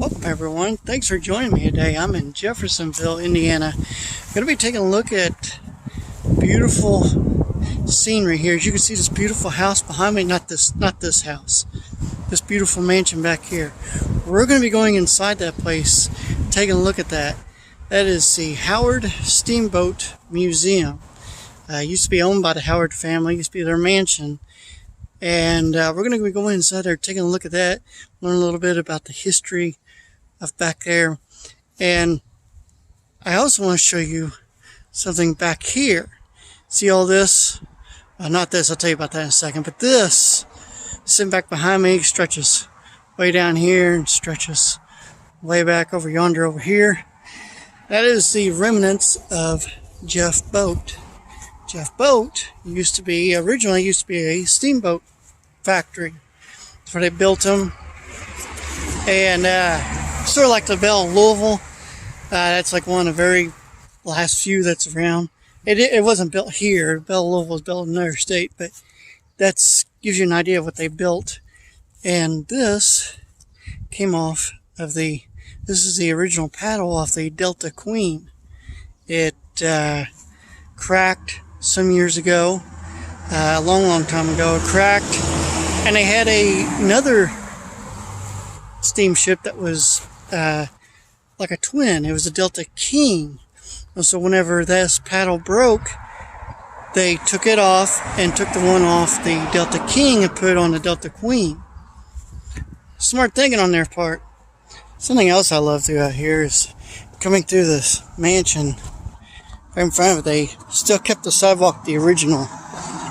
Welcome everyone. Thanks for joining me today. I'm in Jeffersonville, Indiana. I'm going to be taking a look at beautiful scenery here. As you can see, this beautiful house behind me, not this house. This beautiful mansion back here. We're going to be going inside that place, taking a look at that. That is the Howard Steamboat Museum. It used to be owned by the Howard family. It used to be their mansion. And we're going to be going inside there, taking a look at that, learn a little bit about the history of back there. And I also want to show you something back here. See all this? Not this, I'll tell you about that in a second. But this, sitting back behind me, stretches way down here and stretches way back over yonder over here. That is the remnants of Jeff Boat. Jeff Boat originally used to be a steamboat factory. That's where they built them. And sort of like the Belle of Louisville. That's like one of the very last few that's around. It wasn't built here. Belle of Louisville was built in another state, but that gives you an idea of what they built. And this came off of this is the original paddle off the Delta Queen. It cracked some years ago, a long time ago. It cracked, and they had another steamship that was like a twin. It was a Delta King. And so whenever this paddle broke, they took it off and took the one off the Delta King and put it on the Delta Queen. Smart thinking on their part. Something else I love throughout here is coming through this mansion. Right in front of it, they still kept the sidewalk the original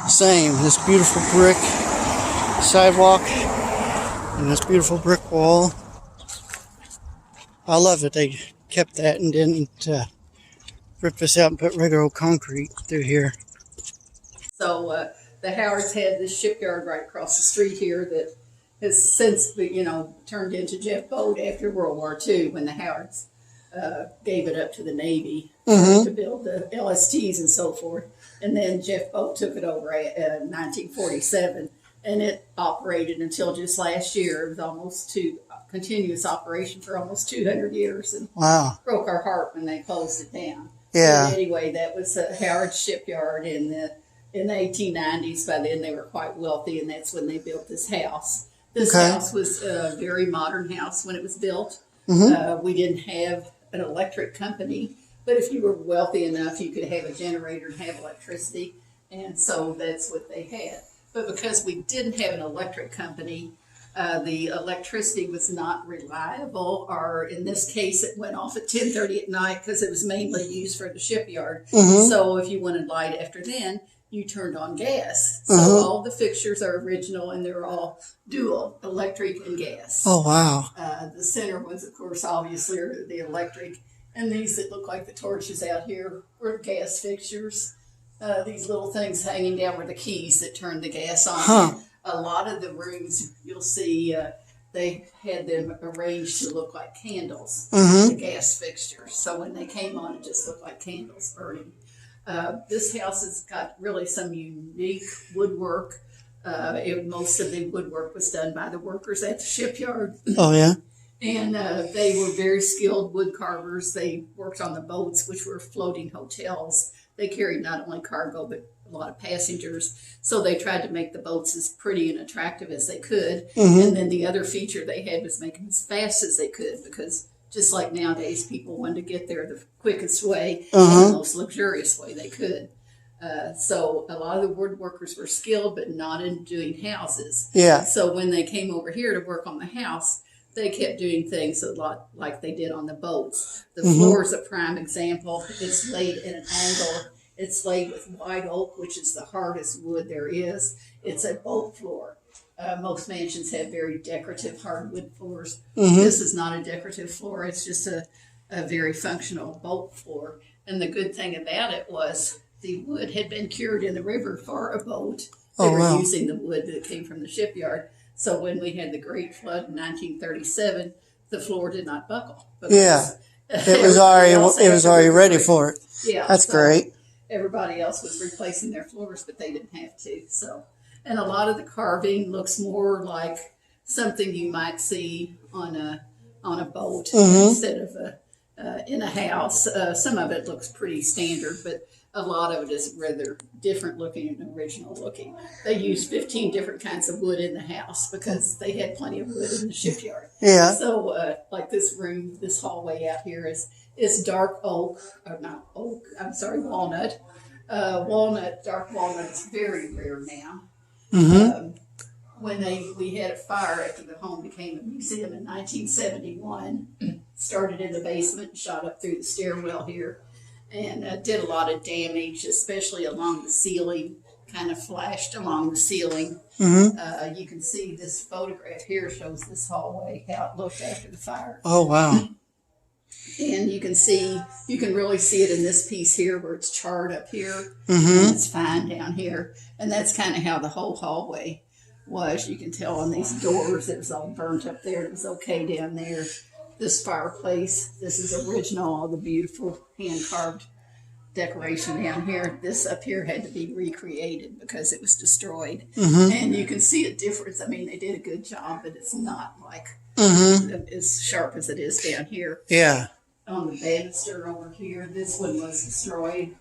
same. This beautiful brick sidewalk and this beautiful brick wall. I love that they kept that and didn't rip this out and put regular old concrete through here. So the Howards had this shipyard right across the street here that has since, turned into Jeff Boat after World War II when the Howards gave it up to the Navy to build the LSTs and so forth. And then Jeff Boat took it over in 1947, and it operated until just last year. It was almost continuous operation for almost 200 years, and broke our heart when they closed it down. Yeah. But anyway, that was Howard Shipyard in the 1890s. By then they were quite wealthy, and that's when they built this house. This house was a very modern house when it was built. We didn't have an electric company, but if you were wealthy enough, you could have a generator and have electricity, and so that's what they had. But because we didn't have an electric company, the electricity was not reliable, or in this case, it went off at 10:30 at night because it was mainly used for the shipyard. So if you wanted light after then, you turned on gas. So all the fixtures are original, and they're all dual, electric and gas. Oh, wow. The center ones, of course, obviously are the electric. And these that look like the torches out here were gas fixtures. These little things hanging down were the keys that turned the gas on. A lot of the rooms, you'll see, they had them arranged to look like candles, the gas fixtures. So when they came on, it just looked like candles burning. This house has got really some unique woodwork. Most of the woodwork was done by the workers at the shipyard. Oh, yeah? And they were very skilled wood carvers. They worked on the boats, which were floating hotels. They carried not only cargo, but a lot of passengers. So they tried to make the boats as pretty and attractive as they could. And then the other feature they had was make them as fast as they could, because just like nowadays, people wanted to get there the quickest way and the most luxurious way they could. So a lot of the woodworkers were skilled, but not in doing houses. Yeah. So when they came over here to work on the house, they kept doing things a lot like they did on the boats. The floor is a prime example. It's laid at an angle. It's laid with white oak, which is the hardest wood there is. It's a boat floor. Most mansions have very decorative hardwood floors. This is not a decorative floor. It's just a very functional boat floor. And the good thing about it was the wood had been cured in the river for a boat. They were using the wood that came from the shipyard. So when we had the Great Flood in 1937, the floor did not buckle. Yeah, it was already ready for it. Yeah, that's great. Everybody else was replacing their floors, but they didn't have to. So, and a lot of the carving looks more like something you might see on a on a boat instead of in a house. Some of it looks pretty standard, but a lot of it is rather different looking and original looking. They used 15 different kinds of wood in the house because they had plenty of wood in the shipyard. Yeah. So, like this room, this hallway out here is dark oak, or not oak, I'm sorry, walnut. Dark walnut is very rare now. When we had a fire after the home became a museum in 1971, started in the basement, shot up through the stairwell here, and did a lot of damage, especially along the ceiling, kind of flashed along the ceiling. You can see this photograph here shows this hallway, how it looked after the fire. Oh, wow. And you can really see it in this piece here where it's charred up here, and it's fine down here. And that's kind of how the whole hallway was. You can tell on these doors it was all burnt up there. It was okay down there. This fireplace, this is original, all the beautiful hand-carved decoration down here. This up here had to be recreated because it was destroyed. And you can see a difference. I mean, they did a good job, but it's not like as sharp as it is down here. Yeah. On the banister over here, this one was destroyed.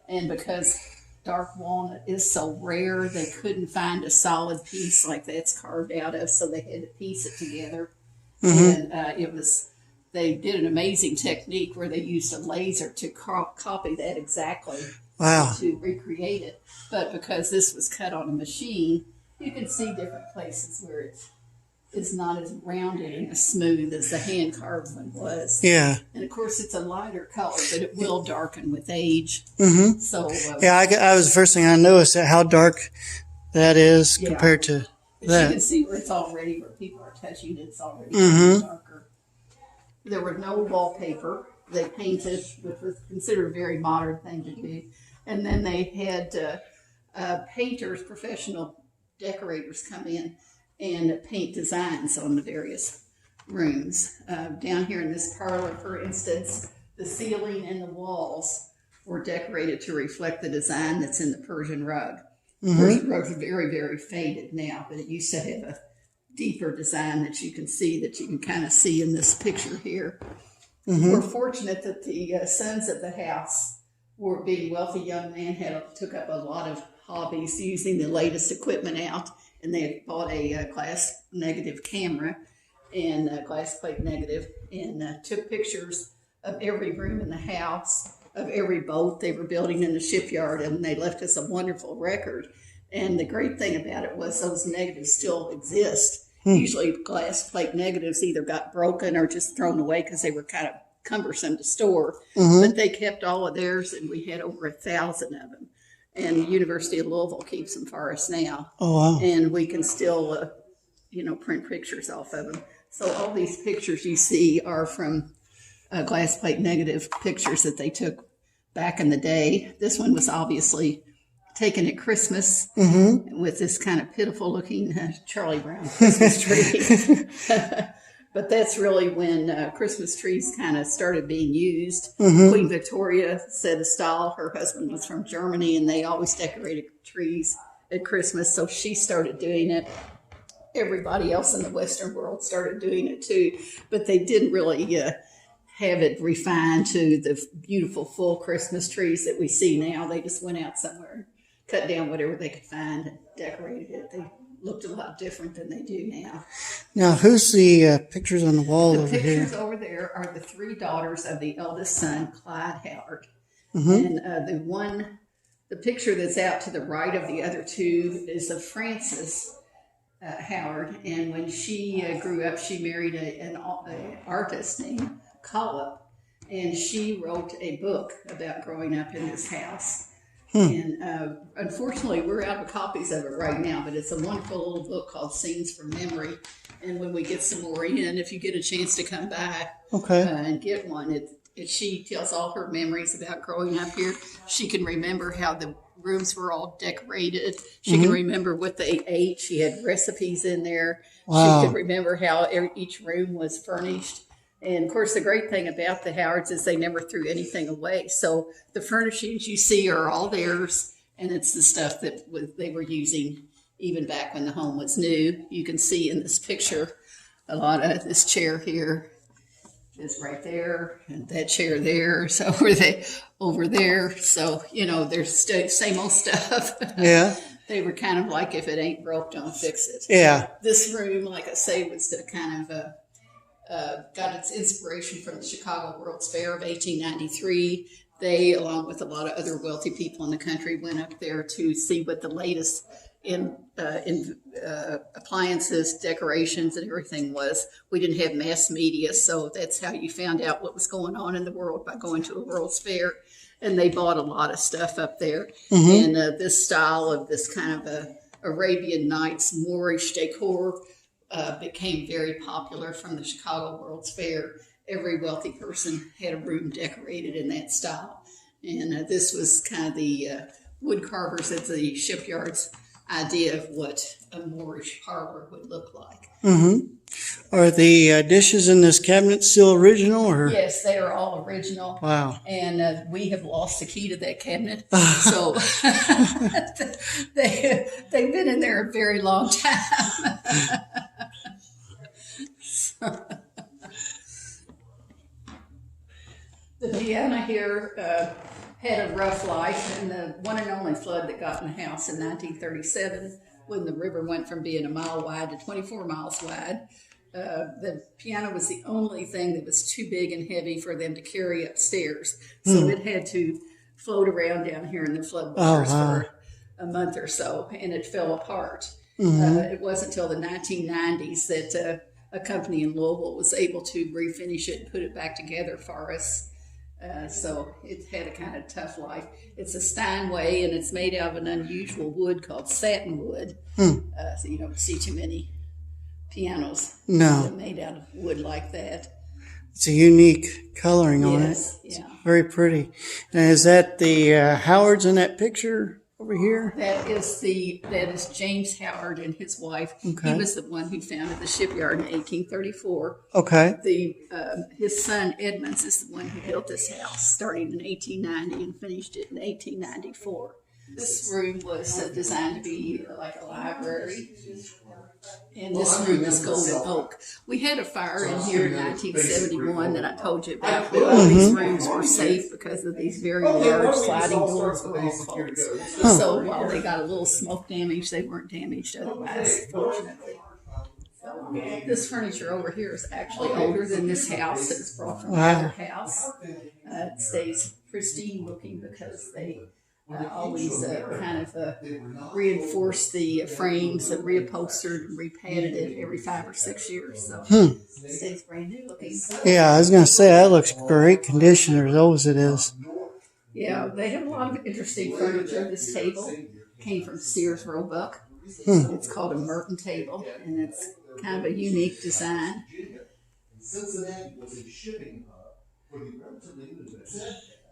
And because dark walnut is so rare, they couldn't find a solid piece like that's carved out of, so they had to piece it together. And they did an amazing technique where they used a laser to copy that exactly. Wow. To recreate it. But because this was cut on a machine, you can see different places where it's not as rounded and as smooth as the hand carved one was. Yeah. And of course, it's a lighter color, but it will darken with age. So Yeah, I was the first thing I noticed how dark that is compared to that. You can see where it's already, where people are touching it, it's already getting darker. There was no wallpaper. They painted, which was considered a very modern thing to do. And then they had painters, professional decorators come in and paint designs on the various rooms. Down here in this parlor, for instance, the ceiling and the walls were decorated to reflect the design that's in the Persian rug. Persian rugs are very, very faded now, but it used to have a deeper design that you can kind of see in this picture here. We're fortunate that the sons of the house were being wealthy young men, took up a lot of hobbies using the latest equipment out, and they had bought a glass negative camera and a glass plate negative, and took pictures of every room in the house, of every boat they were building in the shipyard, and they left us a wonderful record. And the great thing about it was those negatives still exist. Usually glass plate negatives either got broken or just thrown away because they were kind of cumbersome to store. But they kept all of theirs, and we had over 1,000 of them. And the University of Louisville keeps them for us now. Oh, wow. And we can still, print pictures off of them. So all these pictures you see are from glass plate negative pictures that they took back in the day. This one was obviously taken at Christmas with this kind of pitiful looking Charlie Brown Christmas tree. But that's really when Christmas trees kind of started being used. Queen Victoria set a style. Her husband was from Germany, and they always decorated trees at Christmas, so she started doing it. Everybody else in the Western world started doing it too, but they didn't really have it refined to the beautiful full Christmas trees that we see now. They just went out somewhere, cut down whatever they could find, and decorated it. They looked a lot different than they do now. Now, who's the pictures on the wall over here? The pictures over there are the 3 daughters of the eldest son, Clyde Howard. And the picture that's out to the right of the other 2 is of Frances Howard. And when she grew up, she married an artist named Collop, and she wrote a book about growing up in this house. And unfortunately, we're out of copies of it right now, but it's a wonderful little book called Scenes from Memory. And when we get some more in, if you get a chance to come by and get one, she tells all her memories about growing up here. She can remember how the rooms were all decorated. She can remember what they ate. She had recipes in there. Wow. She could remember how each room was furnished. And of course, the great thing about the Howards is they never threw anything away. So the furnishings you see are all theirs, and it's the stuff that they were using even back when the home was new. You can see in this picture a lot of this chair here is right there, and that chair there, so over there. So, you know, there's same old stuff. Yeah. They were kind of like, if it ain't broke, don't fix it. Yeah. This room, like I say, was the kind of got its inspiration from the Chicago World's Fair of 1893. They, along with a lot of other wealthy people in the country, went up there to see what the latest in appliances, decorations, and everything was. We didn't have mass media, so that's how you found out what was going on in the world, by going to a World's Fair. And they bought a lot of stuff up there. And this style of this kind of a Arabian Nights Moorish decor became very popular from the Chicago World's Fair. Every wealthy person had a room decorated in that style. And this was kind of the wood carvers at the shipyard's idea of what a Moorish parlor would look like. Are the dishes in this cabinet still original, or? Yes, they are all original. Wow. And we have lost the key to that cabinet. So they've been in there a very long time. The piano here had a rough life, and the one and only flood that got in the house in 1937, when the river went from being a mile wide to 24 miles wide. The piano was the only thing that was too big and heavy for them to carry upstairs. So it had to float around down here in the floodwaters for a month or so, and it fell apart. It wasn't until the 1990s that a company in Louisville was able to refinish it and put it back together for us. So it had a kind of tough life. It's a Steinway, and it's made out of an unusual wood called satin wood. So you don't see too many pianos made out of wood like that. It's a unique coloring on it. Yeah. Very pretty. And is that the Howards in that picture over here? That is James Howard and his wife. Okay. He was the one who founded the shipyard in 1834. Okay. His son Edmonds is the one who built this house, starting in 1890 and finished it in 1894. This room was designed to be like a library, and this room is golden oak. We had a fire in here in 1971 that I told you about, but all these rooms were safe because of these very large sliding doors were all closed. So while they got a little smoke damage, they weren't damaged otherwise, fortunately. So this furniture over here is actually older than this house. It was brought from another house. It stays pristine looking because they always kind of reinforced the frames and reupholstered and repadded it every 5 or 6 years. So it stays brand new looking. Yeah, I was going to say, that looks great condition, as old as it is. Yeah, they have a lot of interesting furniture. This table came from Sears Roebuck. It's called a Merton table, and it's kind of a unique design. Cincinnati was a shipping hub for the relatively new.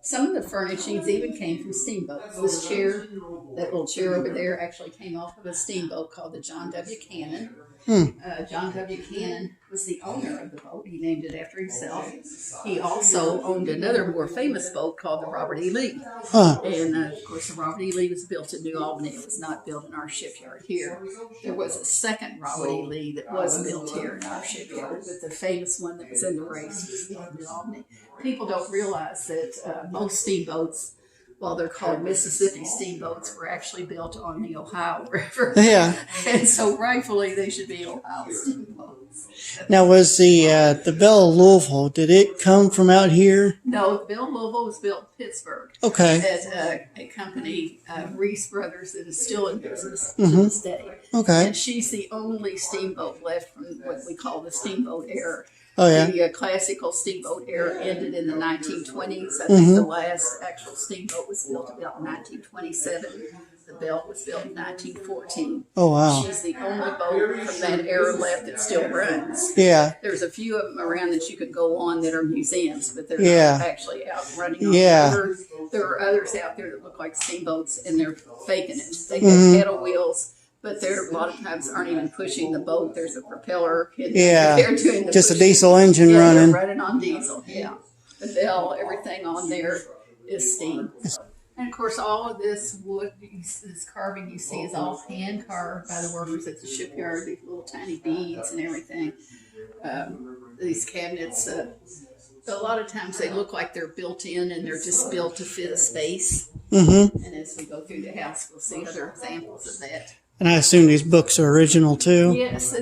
Some of the furnishings even came from steamboats. This chair, that little chair over there, actually came off of a steamboat called the John W. Cannon. John W. Cannon was the owner of the boat. He named it after himself. He also owned another more famous boat called the Robert E. Lee. And, of course, the Robert E. Lee was built in New Albany. It was not built in our shipyard here. There was a second Robert E. Lee that was built here in our shipyard, but the famous one that was in the race was built in New Albany. People don't realize that most steamboats, while they're called Mississippi steamboats, were actually built on the Ohio River. Yeah. And so rightfully they should be Ohio steamboats. Now, was the Belle of Louisville, did it come from out here? No, Belle of Louisville was built in Pittsburgh. Okay. At a company, Reese Brothers, that is still in business to this day. Okay. And she's the only steamboat left from what we call the steamboat era. Oh, yeah. The classical steamboat era ended in the 1920s. I think the last actual steamboat was built about 1927. The Belle was built in 1914. Oh, wow. She's the only boat from that era left that still runs. Yeah. There's a few of them around that you could go on that are museums, but they're not actually out running on the river. There are others out there that look like steamboats, and they're faking it. They have paddle wheels, but they're a lot of times aren't even pushing the boat. There's a propeller. They're doing the just pushing. A diesel engine running. They're running on diesel, yeah. The bell, everything on there is steam. And of course, all of this wood, this carving you see is all hand carved by the workers at the shipyard, these little tiny beads and everything. These cabinets a lot of times they look like they're built in and they're just built to fit a space. Mm-hmm. And as we go through the house, we'll see other examples of that. And I assume these books are original too. Yes,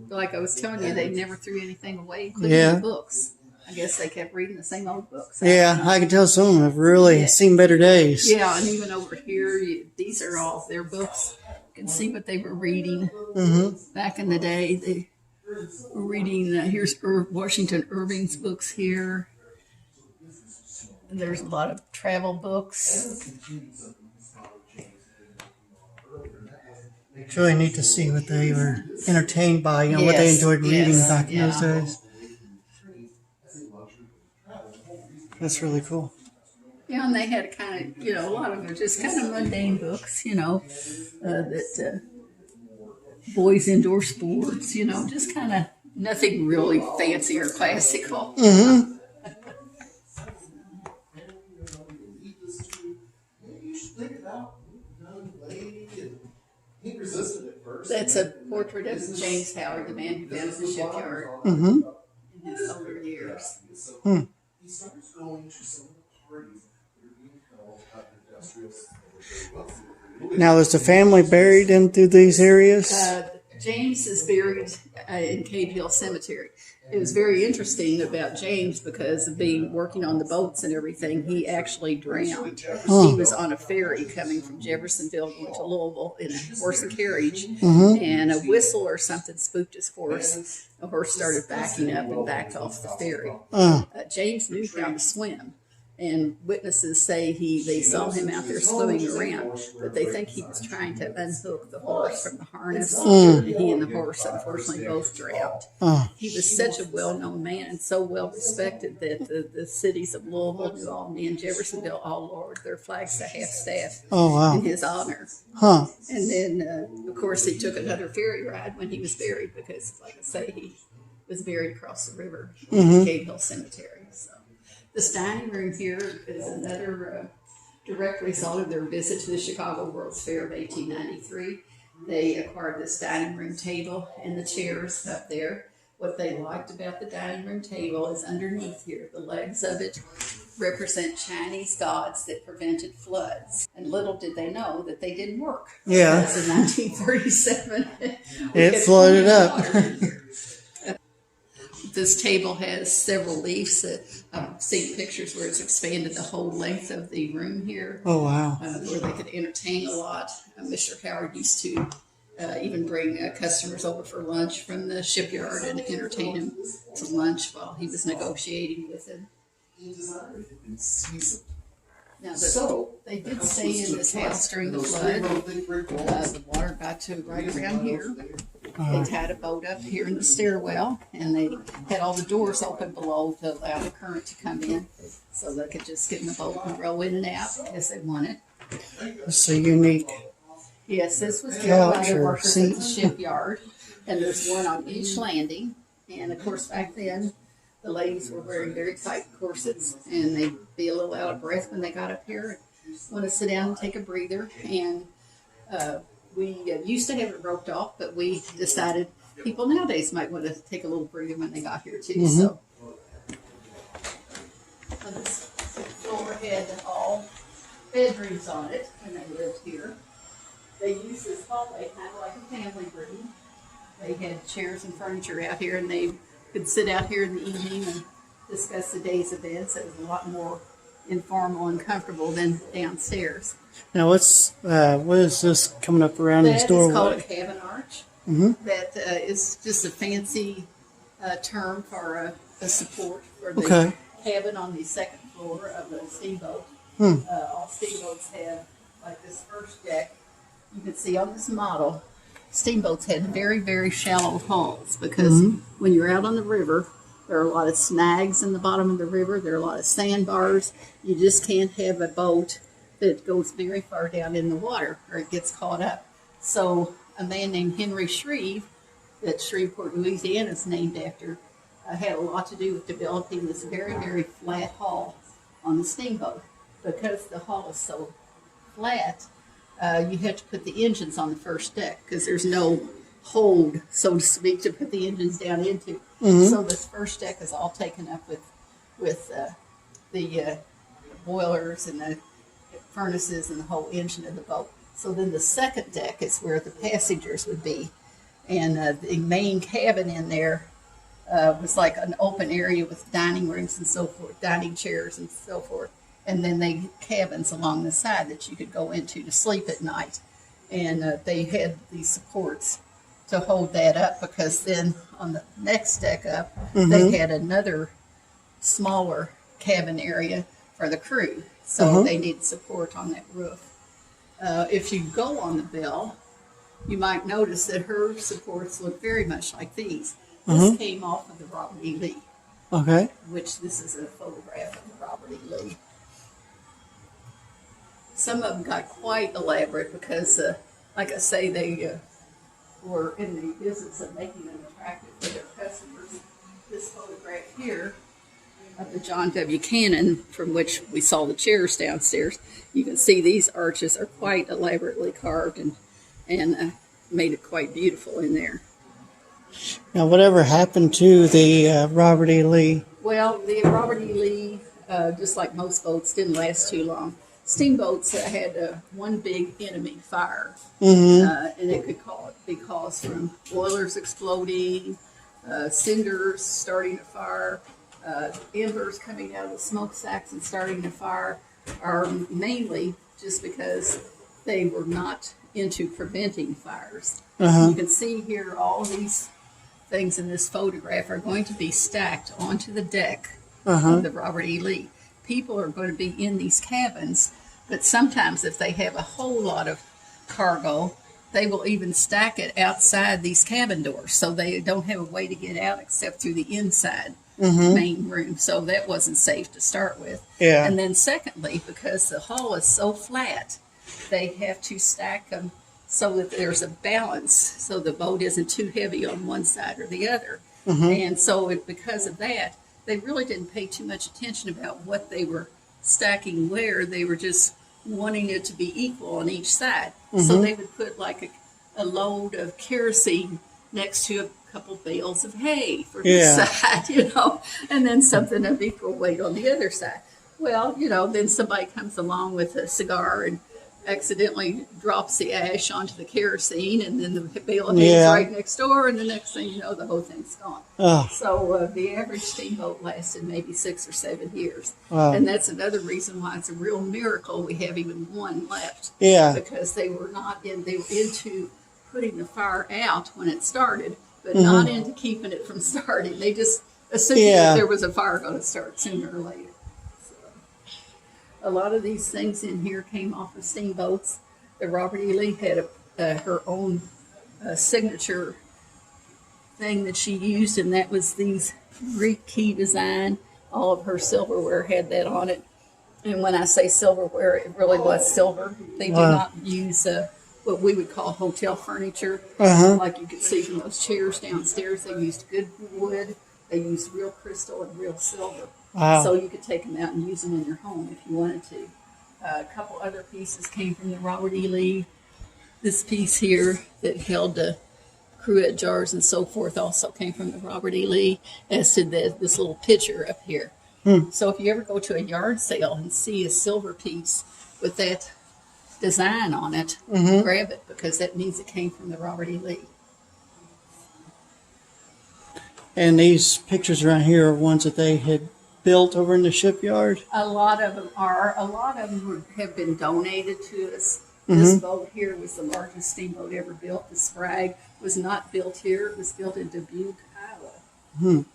like I was telling you, they never threw anything away, including the books. I guess they kept reading the same old books. Yeah, I can tell some of them have really seen better days. Yeah, and even over here, these are all their books. You can see what they were reading back in the day. They were reading, here's Washington Irving's books here. And there's a lot of travel books. It's really neat to see what they were entertained by, you know, what they enjoyed reading back in those days. That's really cool. Yeah, and they had kind of, a lot of them are just kind of mundane books, that boys' indoor sports, just kind of nothing really fancy or classical. Mm-hmm. That's a portrait of James Howard, the man who founded the shipyard Mm-hmm. in his older years. He starts going to some parties that are being held at industrial. Now, is the family buried in through these areas? James is buried in Cave Hill Cemetery. It was very interesting about James because of being working on the boats and everything. He actually drowned. He was on a ferry coming from Jeffersonville going to Louisville in a horse and carriage, and a whistle or something spooked his horse. The horse started backing up and backed off the ferry. James knew how to swim. And witnesses say they saw him out there swimming around, but they think he was trying to unhook the horse from the harness. And he and the horse, unfortunately, both drowned. He was such a well-known man and so well-respected that the cities of Louisville, New Albany, and Jeffersonville all lowered their flags to half-staff in his honor. And then, of course, he took another ferry ride when he was buried because, like I say, he was buried across the river in Cave Hill Cemetery. So. This dining room here is another direct result of their visit to the Chicago World's Fair of 1893. They acquired this dining room table and the chairs up there. What they liked about the dining room table is underneath here, the legs of it represent Chinese gods that prevented floods. And little did they know that they didn't work. Yeah. Because in 1937, it flooded up. This table has several leaves. I've seen pictures where it's expanded the whole length of the room here. Oh, wow. Where they could entertain a lot. Mr. Howard used to even bring customers over for lunch from the shipyard and entertain them to lunch while he was negotiating with them. Now, they did stay in this house during the flood. The water got to right around here. They tied a boat up here in the stairwell, and they had all the doors open below to allow the current to come in, so they could just get in the boat and row in and out as they wanted. It's so unique. Yes, this was built by the workers at the shipyard, and there's one on each landing. And of course, back then, the ladies were wearing very tight corsets, and they'd be a little out of breath when they got up here and want to sit down and take a breather. And we used to have it roped off, but we decided people nowadays might want to take a little breather when they got here too. So this floor had all bedrooms on it when they lived here. They used this hallway kind of like a family room. They had chairs and furniture out here, and they could sit out here in the evening and discuss the day's events. It was a lot more informal and comfortable than downstairs. Now, what is this coming up around this doorway? That is called a cabin arch. That is just a fancy term for a support for the cabin on the second floor of a steamboat. All steamboats have, like this first deck, you can see on this model, steamboats had very, very shallow hulls because when you're out on the river, there are a lot of snags in the bottom of the river. There are a lot of sandbars. You just can't have a boat that goes very far down in the water or it gets caught up. So a man named Henry Shreve, that Shreveport, Louisiana is named after, had a lot to do with developing this very, very flat hull on the steamboat. Because the hull is so flat, you have to put the engines on the first deck because there's no hold, so to speak, to put the engines down into. So this first deck is all taken up with with the boilers and the furnaces and the whole engine of the boat. So then the second deck is where the passengers would be. And the main cabin in there was like an open area with dining rooms and so forth, dining chairs and so forth. And then they cabins along the side that you could go into to sleep at night. And they had these supports to hold that up, because then on the next deck up, they had another smaller cabin area for the crew. So they need support on that roof. If you go on the Belle, you might notice that her supports look very much like these. This came off of the Robert E. Lee. Okay. Which this is a photograph of the Robert E. Lee. Some of them got quite elaborate because, like I say, they were in the business of making them attractive for their customers. This photograph here of the John W. Cannon, from which we saw the chairs downstairs, you can see these arches are quite elaborately carved and made it quite beautiful in there. Now, whatever happened to the Robert E. Lee? Well, the Robert E. Lee, just like most boats, didn't last too long. Steamboats had one big enemy, fire, and it could be caused from boilers exploding, cinders starting a fire, embers coming out of the smokestacks and starting a fire, or mainly just because they were not into preventing fires. You can see here all these things in this photograph are going to be stacked onto the deck of the Robert E. Lee. People are going to be in these cabins, but sometimes if they have a whole lot of cargo, they will even stack it outside these cabin doors, so they don't have a way to get out except through the inside main room. So that wasn't safe to start with. Yeah. And then secondly, because the hull is so flat, they have to stack them so that there's a balance, so the boat isn't too heavy on one side or the other. And so because of that, they really didn't pay too much attention about what they were stacking where. They were just wanting it to be equal on each side. So they would put like a load of kerosene next to a couple bales of hay for this side, and then something of equal weight on the other side. Well, then somebody comes along with a cigar and accidentally drops the ash onto the kerosene, and then the bale of hay is right next door, and the next thing you know, the whole thing's gone. So the average steamboat lasted maybe 6 or 7 years. And that's another reason why it's a real miracle we have even one left. Because they were into putting the fire out when it started, but not into keeping it from starting. They just assumed that there was a fire going to start sooner or later. A lot of these things in here came off of steamboats. The Robert E. Lee had her own signature thing that she used, and that was these Greek key design. All of her silverware had that on it. And when I say silverware, it really was silver. They did not use what we would call hotel furniture. Like you could see from those chairs downstairs, they used good wood. They used real crystal and real silver. So you could take them out and use them in your home if you wanted to. A couple other pieces came from the Robert E. Lee. This piece here that held the cruet jars and so forth also came from the Robert E. Lee, as did this little pitcher up here. So if you ever go to a yard sale and see a silver piece with that design on it, grab it, because that means it came from the Robert E. Lee. And these pictures around here are ones that they had built over in the shipyard? A lot of them are. A lot of them have been donated to us. This boat here was the largest steamboat ever built. The Sprague was not built here. It was built in Dubuque, Iowa.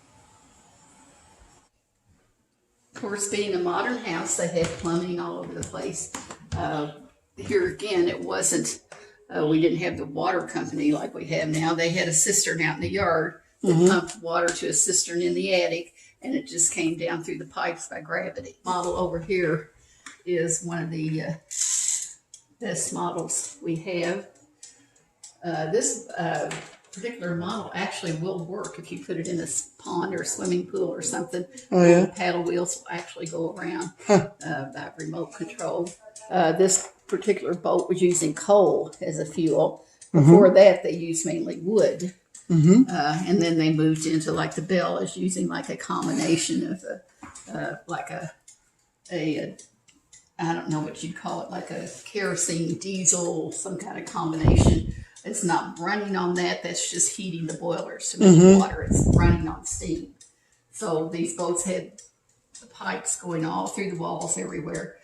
Of course, being a modern house, they had plumbing all over the place. Here again, it wasn't, we didn't have the water company like we have now. They had a cistern out in the yard that pumped water to a cistern in the attic, and it just came down through the pipes by gravity. Model over here is one of the best models we have. This particular model actually will work if you put it in a pond or a swimming pool or something. The paddle wheels will actually go around by remote control. This particular boat was using coal as a fuel. Before that, they used mainly wood. And then they moved into like the Belle is using like a combination of like a I don't know what you'd call it, like a kerosene diesel, some kind of combination. It's not running on that. That's just heating the boilers to make water. It's running on steam. So these boats had the pipes going all through the walls everywhere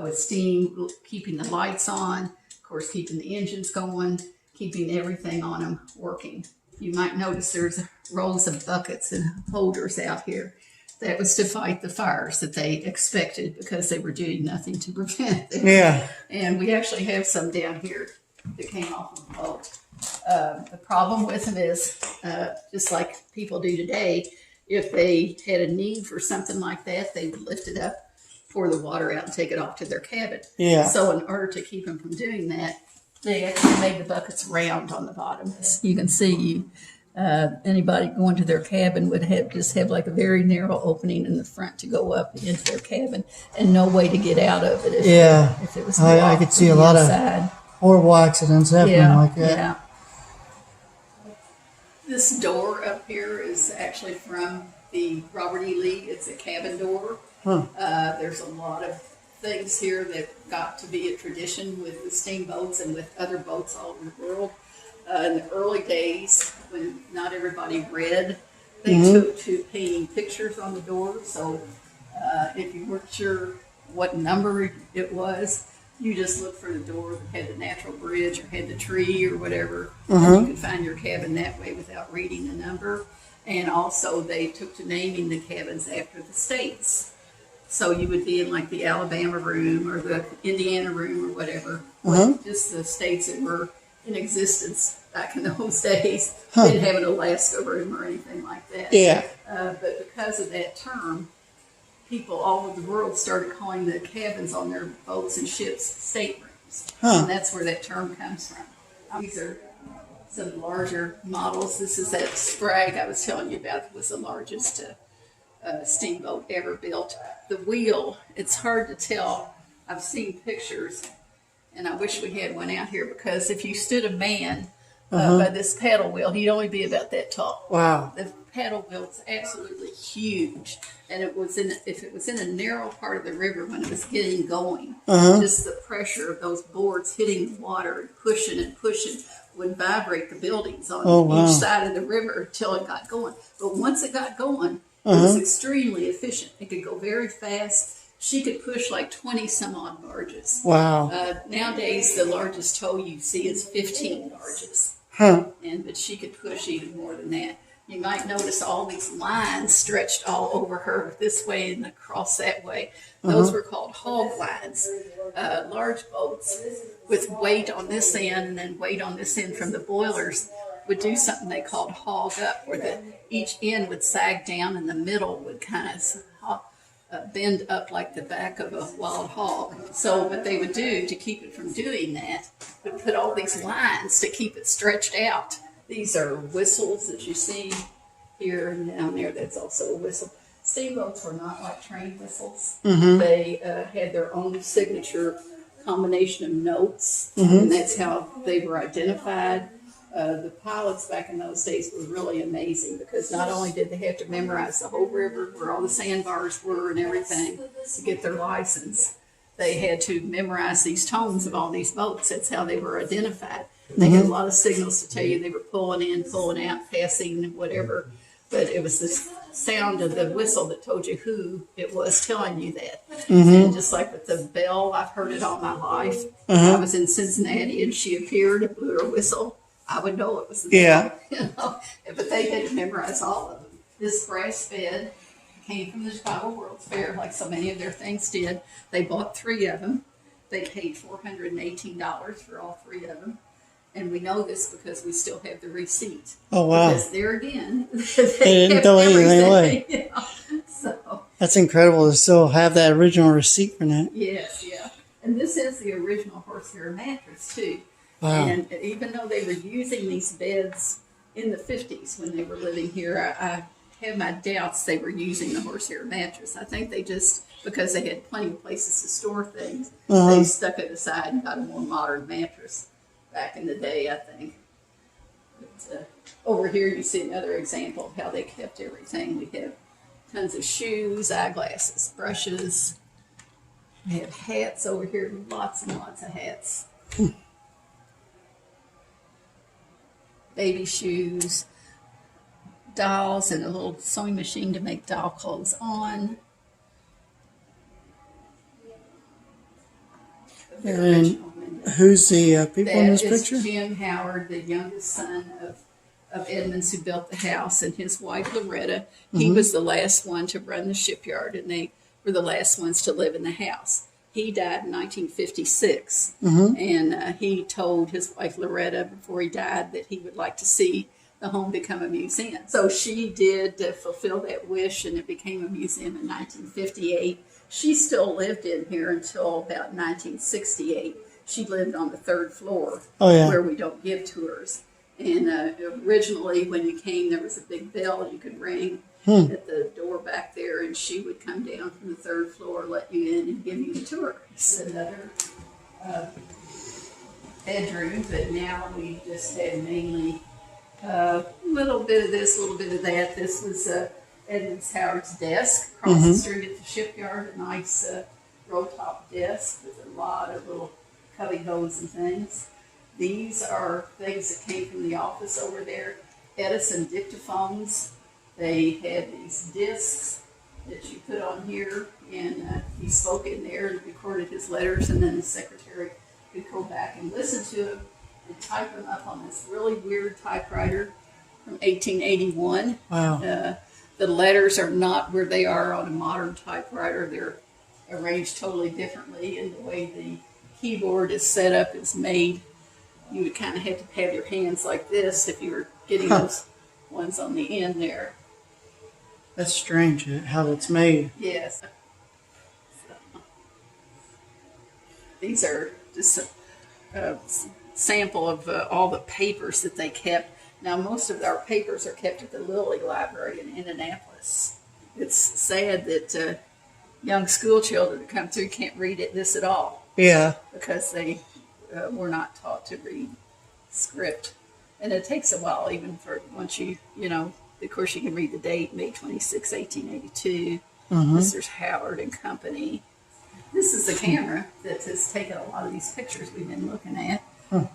with steam, keeping the lights on, of course, keeping the engines going, keeping everything on them working. You might notice there's rows of buckets and holders out here. That was to fight the fires that they expected because they were doing nothing to prevent them. Yeah. And we actually have some down here that came off of the boat. The problem with them is, just like people do today, if they had a need for something like that, they would lift it up, pour the water out, and take it off to their cabin. Yeah. So in order to keep them from doing that, they actually made the buckets round on the bottom. As you can see, anybody going to their cabin would just have like a very narrow opening in the front to go up into their cabin, and no way to get out of it. If it was I could see a lot of horrible accidents happening like that. Yeah. This door up here is actually from the Robert E. Lee. It's a cabin door. There's a lot of things here that got to be a tradition with the steamboats and with other boats all over the world. In the early days, when not everybody read, they took to painting pictures on the door. So if you weren't sure what number it was, you just looked for the door that had the natural bridge or had the tree or whatever, and you could find your cabin that way without reading the number. And also they took to naming the cabins after the states. So you would be in like the Alabama room or the Indiana room or whatever, just the states that were in existence back in those days. Didn't have an Alaska room or anything like that. Yeah. But because of that term, people all over the world started calling the cabins on their boats and ships staterooms. And that's where that term comes from. These are some larger models. This is that Sprague I was telling you about. It was the largest steamboat ever built. The wheel, it's hard to tell. I've seen pictures, and I wish we had one out here, because if you stood a man by this paddle wheel, he'd only be about that tall. Wow. The paddle wheel is absolutely huge, and if it was in a narrow part of the river when it was getting going, just the pressure of those boards hitting the water and pushing would vibrate the buildings on each side of the river until it got going. But once it got going, it was extremely efficient. It could go very fast. She could push like 20 some odd barges. Wow. Nowadays, the largest tow you see is 15 barges. But she could push even more than that. You might notice all these lines stretched all over her this way and across that way. Those were called hog lines. Large boats with weight on this end and then weight on this end from the boilers would do something they called hog up, where each end would sag down and the middle would kind of bend up like the back of a wild hog. So what they would do to keep it from doing that would put all these lines to keep it stretched out. These are whistles that you see here and down there. That's also a whistle. Steamboats were not like train whistles. They had their own signature combination of notes, and that's how they were identified. The pilots back in those days were really amazing, because not only did they have to memorize the whole river, where all the sandbars were and everything, to get their license, they had to memorize these tones of all these boats. That's how they were identified. They had a lot of signals to tell you they were pulling in, pulling out, passing, whatever. But it was the sound of the whistle that told you who it was telling you that. And just like with the bell, I've heard it all my life. I was in Cincinnati and she appeared and blew her whistle. I would know it was the bell. You know? But they had to memorize all of them. This brass bed came from the Chicago World's Fair, like so many of their things did. They bought 3 of them. They paid $418 for all 3 of them. And we know this because we still have the receipt. Oh, wow. Because there again, they didn't throw anything away. You know? So, that's incredible to still have that original receipt for that. yes, yeah. And this is the original horsehair mattress, too. Wow. And even though they were using these beds in the 50s when they were living here, I have my doubts they were using the horsehair mattress. I think they just, because they had plenty of places to store things, they stuck it aside and got a more modern mattress back in the day, I think. But, over here you see another example of how they kept everything. We have tons of shoes, eyeglasses, brushes. We have hats over here, lots and lots of hats. Baby shoes, dolls, and a little sewing machine to make doll clothes on. And who's the people in this That is picture? Jim Howard, the youngest son of Edmonds, who built the house, and his wife Loretta. He was the last one to run the shipyard, and they were the last ones to live in the house. He died in 1956, and he told his wife Loretta before he died that he would like to see the home become a museum. So she did fulfill that wish, and it became a museum in 1958. She still lived in here until about 1968. She lived on the third floor, where we don't give tours. And originally, when you came, there was a big bell you could ring at the door back there, and she would come down from the third floor, let you in, and give you a tour. It's another bedroom, but now we just had mainly a little bit of this, a little bit of that. This was Edmonds Howard's desk across the street at the shipyard, a nice roll-top desk with a lot of little cubby holes and things. These are things that came from the office over there. Edison dictaphones. They had these discs that you put on here, and he spoke in there and recorded his letters, and then the secretary could go back and listen to them and type them up on this really weird typewriter from 1881. Wow. The letters are not where they are on a modern typewriter. They're arranged totally differently, and the way the keyboard is set up is made. You would kind of have to have your hands like this if you were getting those ones on the end there. That's strange how that's made. Yes. So, these are just a sample of all the papers that they kept. Now, most of our papers are kept at the Lilly Library in Indianapolis. It's sad that young school children that come through can't read this at all. Yeah. Because they were not taught to read script. And it takes a while, even for once you know, of course you can read the date, May 26, 1882. Mr. Howard and Company. This is the camera that has taken a lot of these pictures we've been looking at.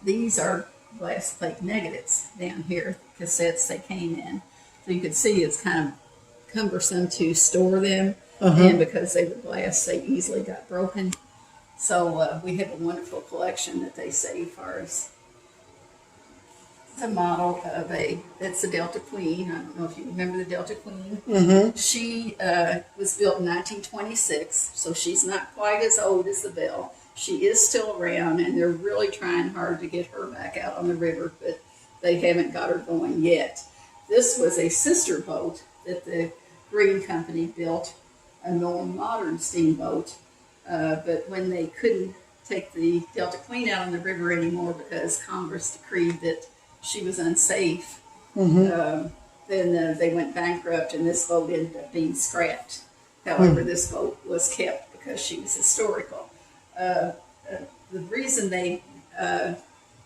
These are glass plate negatives down here, cassettes they came in. So you can see it's kind of cumbersome to store them. And because they were glass, they easily got broken. So we have a wonderful collection that they save for us. It's a model of that's the Delta Queen. I don't know if you remember the Delta Queen. She was built in 1926, so she's not quite as old as the Belle. She is still around, and they're really trying hard to get her back out on the river, but they haven't got her going yet. This was a sister boat that the Green Company built, a more modern steamboat. But when they couldn't take the Delta Queen out on the river anymore because Congress decreed that she was unsafe, then they went bankrupt, and this boat ended up being scrapped. However, this boat was kept because she was historical. The reason they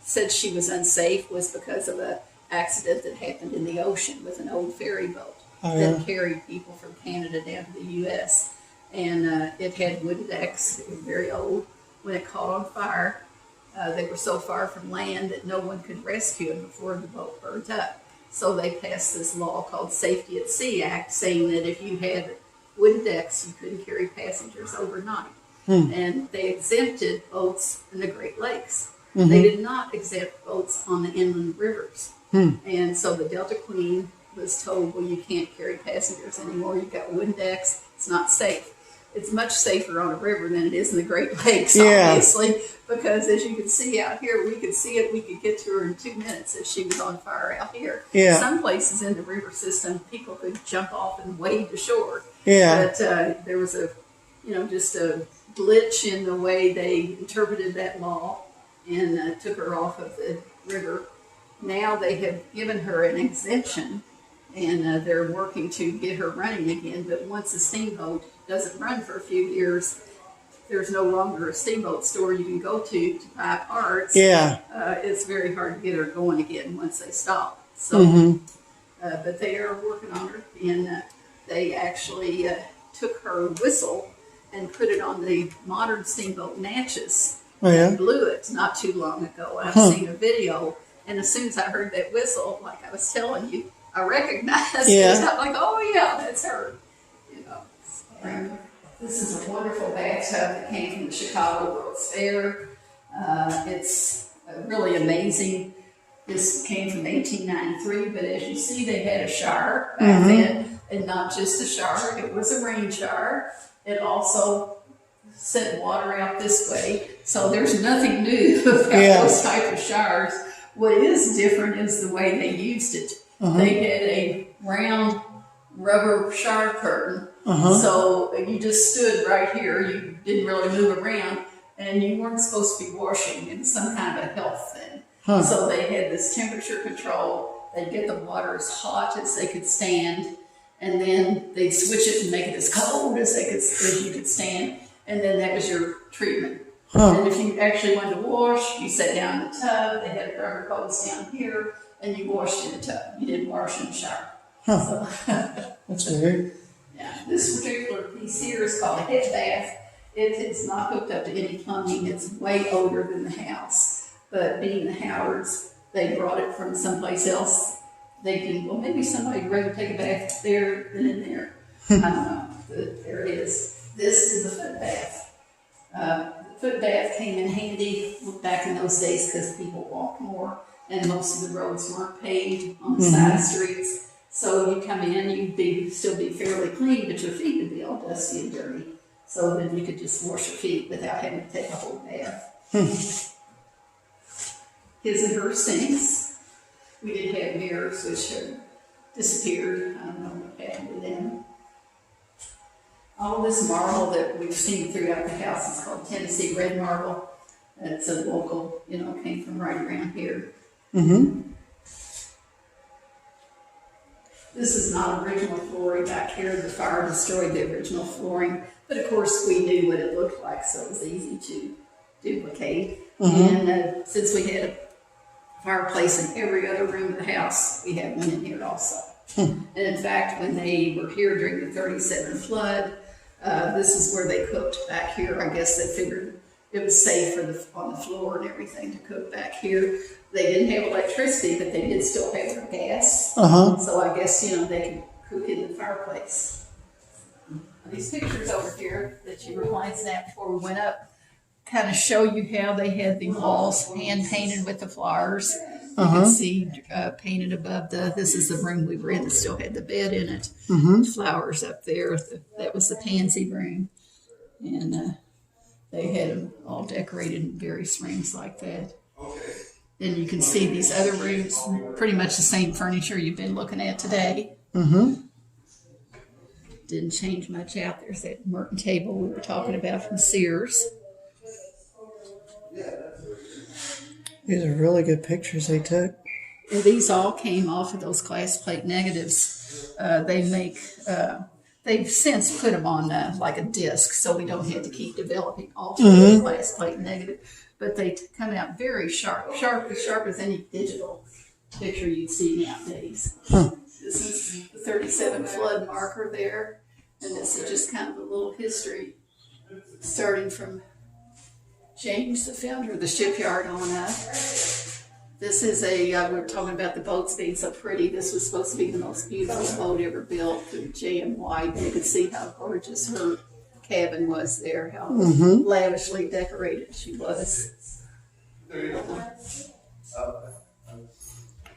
said she was unsafe was because of an accident that happened in the ocean with an old ferry boat that carried people from Canada down to the U.S., and it had wooden decks. It was very old. When it caught on fire, they were so far from land that no one could rescue them before the boat burned up. So they passed this law called Safety at Sea Act, saying that if you had wooden decks, you couldn't carry passengers overnight. And they exempted boats in the Great Lakes. They did not exempt boats on the inland rivers. And so the Delta Queen was told, well, you can't carry passengers anymore. You've got wooden decks. It's not safe. It's much safer on a river than it is in the Great Lakes, obviously, because as you can see out here, we could see it. We could get to her in 2 minutes if she was on fire out here. Some places in the river system, people could jump off and wade to shore. But there was just a glitch in the way they interpreted that law and took her off of the river. Now they have given her an exemption, and they're working to get her running again. But once a steamboat doesn't run for a few years, there's no longer a steamboat store you can go to buy parts. It's very hard to get her going again once they stop. So, but they are working on her, and they actually took her whistle and put it on the modern steamboat Natchez. Oh, yeah? And blew it not too long ago. I've seen a video, and as soon as I heard that whistle, like I was telling you, I recognized it. I'm like, oh yeah, that's her. You know. And this is a wonderful bathtub that came from the Chicago World's Fair. It's really amazing. This came from 1893, but as you see, they had a shower back then, and not just a shower, it was a rain shower. It also sent water out this way, so there's nothing new about those type of showers. What is different is the way they used it. They had a round rubber shower curtain, so you just stood right here. You didn't really move around, and you weren't supposed to be washing. It was some kind of a health thing. So they had this temperature control. They'd get the water as hot as they could stand, and then they'd switch it and make it as cold as you could stand, and then that was your treatment. And if you actually wanted to wash, you sat down in the tub. They had rubber hose down here, and you washed in the tub. You didn't wash in the shower. So, That's weird. yeah, this particular piece here is called a head bath. It's not hooked up to any plumbing. It's way older than the house. But being the Howards, they brought it from someplace else. Thinking, well, maybe somebody would rather take a bath there than in there. I don't know. But there it is. This is a foot bath. The foot bath came in handy back in those days because people walked more, and most of the roads weren't paved on the side streets. So you come in, you'd still be fairly clean, but your feet would be all dusty and dirty. So then you could just wash your feet without having to take a whole bath. His and her sinks. We did have mirrors which had disappeared. I don't know what happened to them. All this marble that we've seen throughout the house is called Tennessee red marble. It's a local, came from right around here. This is not original flooring back here. The fire destroyed the original flooring. But of course we knew what it looked like, so it was easy to duplicate. And since we had a fireplace in every other room of the house, we had one in here also. And in fact, when they were here during the 37 flood, this is where they cooked back here. I guess they figured it was safe on the floor and everything to cook back here. They didn't have electricity, but they did still have their gas. So I guess, they could cook in the fireplace. These pictures over here that you were glancing at before we went up kind of show you how they had the walls hand painted with the flowers. You can see painted above this is the room we were in that still had the bed in it. Flowers up there. That was the pansy room. And they had them all decorated in various rooms like that. Then you can see these other rooms, pretty much the same furniture you've been looking at today. Didn't change much out. There's that Merton table we were talking about from Sears. These are really good pictures they took. And these all came off of those glass plate negatives. They've since put them on like a disc, so we don't have to keep developing all the glass plate negative. But they come out very sharp, as sharp as any digital picture you'd see nowadays. This is the 37 flood marker there, and this is just kind of a little history, starting from James, the founder of the shipyard, on up. This is we were talking about the boats being so pretty. This was supposed to be the most beautiful boat ever built, the J.M. White. You could see how gorgeous her cabin was there, how lavishly decorated she was.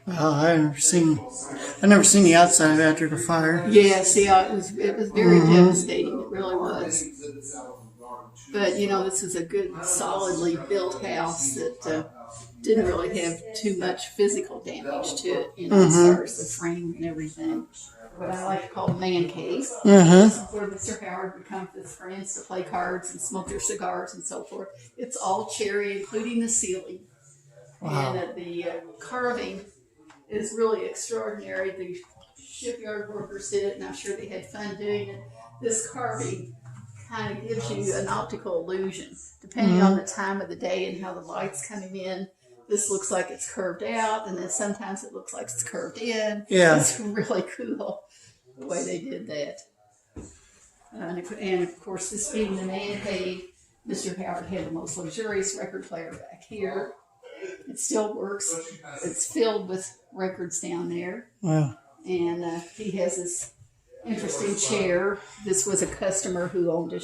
Wow, I never seen the outside of it after the fire. Yeah, see, it was very devastating. It really was. But this is a good, solidly built house that didn't really have too much physical damage to it, as far as the frame and everything. What I like to call a man cave. This is where Mr. Howard would come with his friends to play cards and smoke their cigars and so forth. It's all cherry, including the ceiling. Wow. And the carving is really extraordinary. The shipyard workers did it, and I'm sure they had fun doing it. This carving kind of gives you an optical illusion, depending on the time of the day and how the light's coming in. This looks like it's curved out, and then sometimes it looks like it's curved in. Yeah. It's really cool. the way they did that. And of course, this being the man cave, Mr. Howard had the most luxurious record player back here. It still works. It's filled with records down there. Wow. And he has this interesting chair. This was a customer who owned a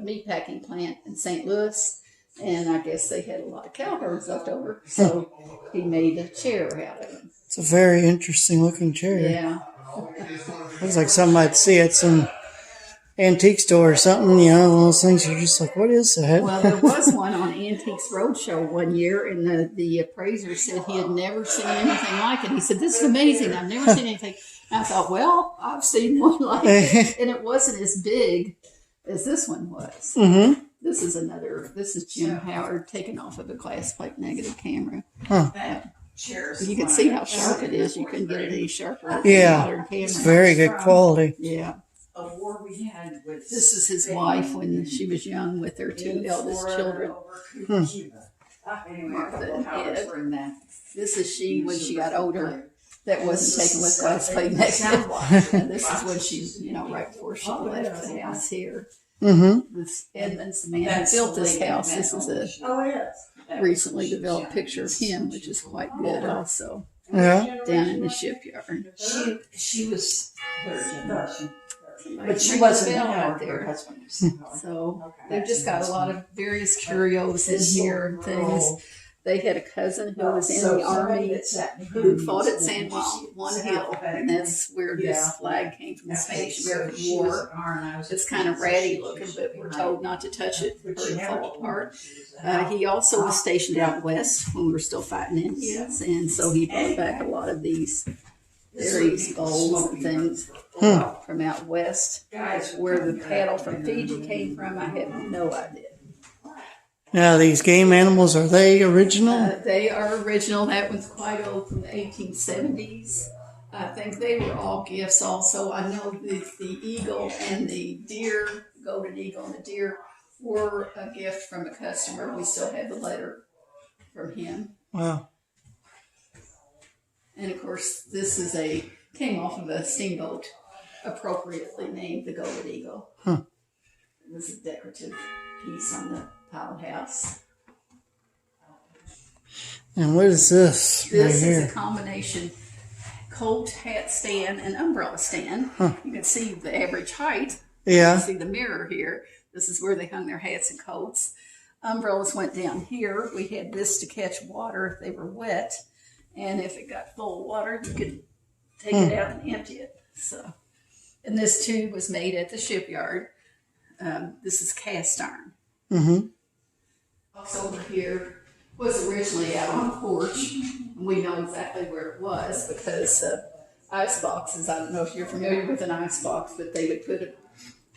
meatpacking plant in St. Louis. And I guess they had a lot of cowherds left over. So he made a chair out of them. It's a very interesting looking chair. Yeah. Looks like something I'd see at some antique store or something, you know, those things you're just like, what is that? Well, there was one on Antiques Roadshow one year, and the appraiser said he had never seen anything like it. He said, "This is amazing. I've never seen anything." And I thought, well, I've seen one like it, and it wasn't as big as this one was. Mm-hmm. This is Jim Howard taken off of a glass plate negative camera. Huh. You can see how sharp it is. You couldn't get it any sharper with a Yeah, modern camera. it's very good quality. Yeah. Award we had with This is his wife when she was young with their two eldest children. Anyway, Martha and Howard's Ed. were in that. This is she when she got older. That wasn't taken with glass plate negative. And this is when she, right before she left the house here. Mm-hmm. This Edmund's the man who built this house. This is a recently developed picture of him, which is quite good also. Yeah. Down in the shipyard. She was third generation. But She wasn't Bell Howard, right her there. husband was. So they've just got a lot of various curios in here and things. They had a cousin who was in the army who fought at San Juan Hill, and that's where this flag came from, the Spanish-American War. It's kind of ratty looking, but we're told not to touch it or it'll fall apart. He also was stationed out west when we were still fighting Indians, and so he brought back a lot of these various bowls and things from out west. Where the paddle from Fiji came from, I have no idea. Now, these game animals, are they original? They are original. That one's quite old, from the 1870s. I think they were all gifts also. I know the eagle and the deer, golden eagle and the deer, were a gift from a customer. We still have the letter from him. Wow. And of course, this came off of a steamboat, appropriately named the Golden Eagle. Huh. It was a decorative piece on the pilot house. And what is this right This here? is a combination coat, hat stand, and umbrella stand. Huh. You can see the average height. Yeah. You can see the mirror here. This is where they hung their hats and coats. Umbrellas went down here. We had this to catch water if they were wet. And if it got full of water, you could take it out and empty it. So, and this too was made at the shipyard. This is cast iron. Mm-hmm. Also over here was originally out on a porch. And we know exactly where it was because ice boxes, I don't know if you're familiar with an ice box, but they would put a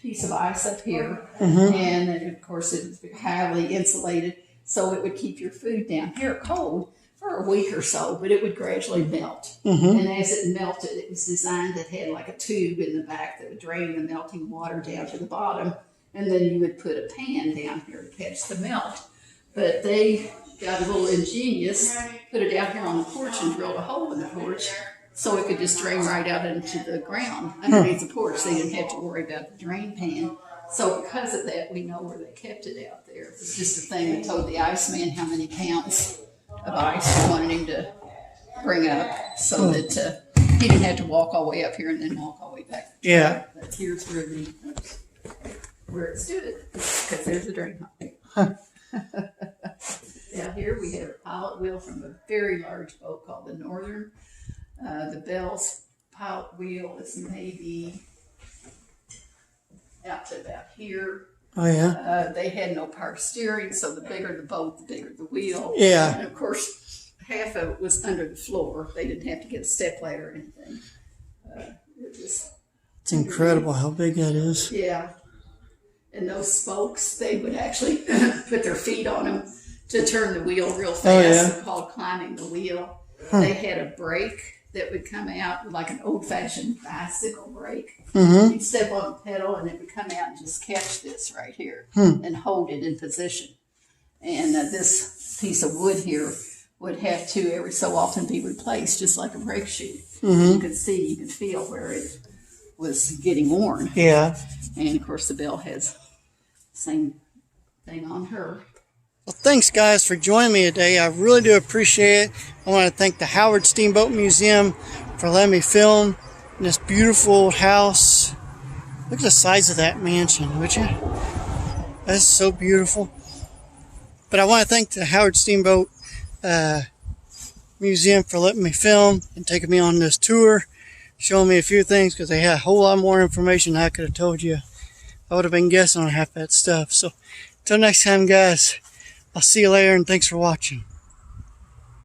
piece of ice up here. Mm-hmm. And then, of course, it was highly insulated, so it would keep your food down here cold for a week or so, but it would gradually melt. Mm-hmm. And as it melted, it was designed that had like a tube in the back that would drain the melting water down to the bottom. And then you would put a pan down here to catch the melt. But they got a little ingenious, put it out here on the porch and drilled a hole in the porch so it could just drain right out into the ground underneath the porch. They didn't have to worry about the drain pan. So because of that, we know where they kept it out there. It's just a thing that told the Iceman how many pounds of ice we wanted him to bring up so that he didn't have to walk all the way up here and then walk all the way back. Yeah. But here's where it stood, because there's a drain pipe. Huh. Down here we have a pilot wheel from a very large boat called the Northern. The Bell's pilot wheel is maybe out to about here. Oh, yeah. They had no power steering, so the bigger the boat, the bigger the wheel. Yeah. And of course, half of it was under the floor. They didn't have to get a step ladder or anything. It was It's incredible how big that is. Yeah. And those spokes, they would actually put their feet on them to turn the wheel real fast. Oh, yeah. It's called climbing the wheel. They had a brake that would come out like an old-fashioned bicycle brake. Mm-hmm. You'd step on the pedal and it would come out and just catch this right here and hold it in position. And this piece of wood here would have to every so often be replaced, just like a brake shoe. Mm-hmm. You can feel where it was getting worn. Yeah. And of course, the bell has the same thing on her. Well, thanks, guys, for joining me today. I really do appreciate it. I want to thank the Howard Steamboat Museum for letting me film in this beautiful house. Look at the size of that mansion, would you? That's so beautiful. But I want to thank the Howard Steamboat Museum for letting me film and taking me on this tour, showing me a few things, because they had a whole lot more information than I could have told you. I would have been guessing on half that stuff. So, until next time, guys, I'll see you later, and thanks for watching.